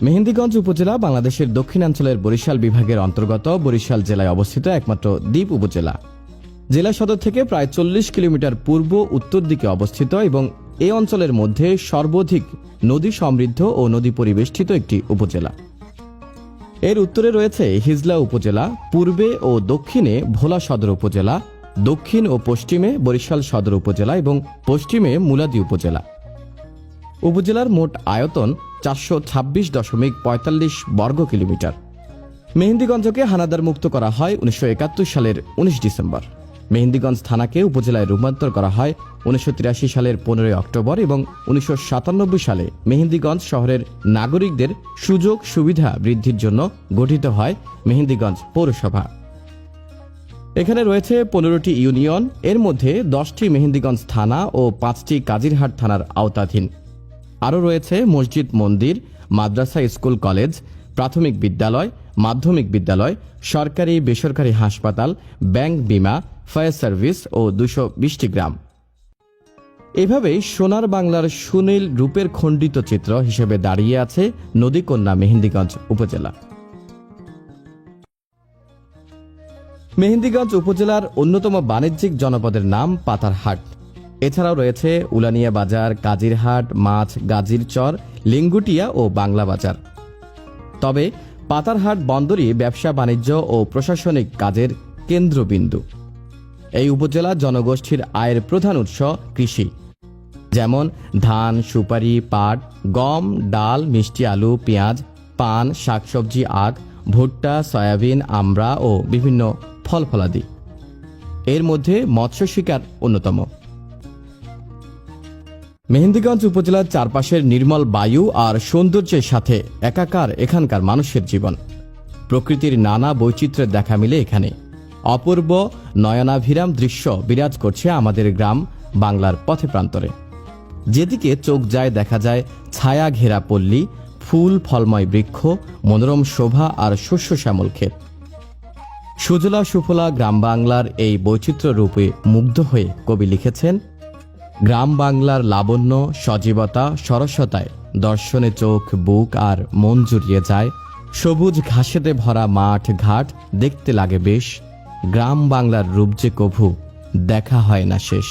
মেহেন্দিগঞ্জ উপজেলা বাংলাদেশের দক্ষিণাঞ্চলের বরিশাল বিভাগের অন্তর্গত বরিশাল জেলায় অবস্থিত একমাত্র দ্বীপ উপজেলা। জেলা সদর থেকে প্রায় 40 কিলোমিটার পূর্ব উত্তর দিকে অবস্থিত এবং এই অঞ্চলের মধ্যে সর্বাধিক নদী সমৃদ্ধ ও নদী পরিবেষ্টিত একটি উপজেলা। এর উত্তরে রয়েছে হিজলা উপজেলা, পূর্বে ও দক্ষিণে ভোলা সদর উপজেলা, দক্ষিণ ও পশ্চিমে বরিশাল সদর উপজেলা এবং পশ্চিমে মুলাদী উপজেলা। উপজেলার মোট আয়তন 426.45 বর্গ কিলোমিটার। মেহেন্দিগঞ্জকে হানাদার মুক্ত করা হয় 1971 সালের 19 ডিসেম্বর। মেহেন্দিগঞ্জ থানাকে উপজেলায় রূপান্তর করা হয় 1983 সালের 15 অক্টোবর এবং 1997 সালে মেহেন্দিগঞ্জ শহরের নাগরিকদের সুযোগ সুবিধা বৃদ্ধির জন্য গঠিত হয় মেহেন্দিগঞ্জ পৌরসভা। এখানে রয়েছে 15টি ইউনিয়ন, এর মধ্যে 10টি মেহেন্দিগঞ্জ থানা ও 5টি কাজিরহাট থানার আওতাধীন। আরও রয়েছে মসজিদ, মন্দির, মাদ্রাসা, স্কুল, কলেজ, প্রাথমিক বিদ্যালয়, মাধ্যমিক বিদ্যালয়, সরকারি বেসরকারি হাসপাতাল, ব্যাংক, বিমা, ফায়ার সার্ভিস ও 220টি গ্রাম। এভাবেই সোনার বাংলার সুনীল রূপের খণ্ডিত চিত্র হিসেবে দাঁড়িয়ে আছে নদীকন্যা মেহেন্দিগঞ্জ উপজেলা। মেহেন্দিগঞ্জ উপজেলার অন্যতম বাণিজ্যিক জনপদের নাম পাতারহাট। এছাড়াও রয়েছে উলানিয়া বাজার, কাজিরহাট, মাছ, গাজীরচর, লিঙ্গুটিয়া ও বাংলা বাজার। তবে পাতারহাট বন্দরই ব্যবসা বাণিজ্য ও প্রশাসনিক কাজের কেন্দ্রবিন্দু। এই উপজেলা জনগোষ্ঠীর আয়ের প্রধান উৎস কৃষি, যেমন ধান, সুপারি, পাট, গম, ডাল, মিষ্টি আলু, পেঁয়াজ, পান, শাকসবজি, আখ, ভুট্টা, সয়াবিন, আমড়া ও বিভিন্ন ফল ফলাদি। এর মধ্যে মৎস্য শিকার অন্যতম। মেহেন্দিগঞ্জ উপজেলার চারপাশের নির্মল বায়ু আর সৌন্দর্যের সাথে একাকার এখানকার মানুষের জীবন। প্রকৃতির নানা বৈচিত্র্যের দেখা মিলে এখানে। অপূর্ব নয়নাভিরাম দৃশ্য বিরাজ করছে আমাদের গ্রাম বাংলার পথে প্রান্তরে। যেদিকে চোখ যায় দেখা যায় ছায়া ঘেরা পল্লী, ফুল ফলময় বৃক্ষ, মনোরম শোভা আর শস্য শ্যামল ক্ষেত। সুজলা সুফলা গ্রাম বাংলার এই বৈচিত্র্য রূপে মুগ্ধ হয়ে কবি লিখেছেন, গ্রাম বাংলার লাবণ্য, সজীবতা, সরসতায় দর্শনে চোখ, বুক আর মন জুড়িয়ে যায়। সবুজ ঘাসেতে ভরা মাঠ ঘাট দেখতে লাগে বেশ। গ্রাম বাংলার রূপ যে কভু দেখা হয় না শেষ।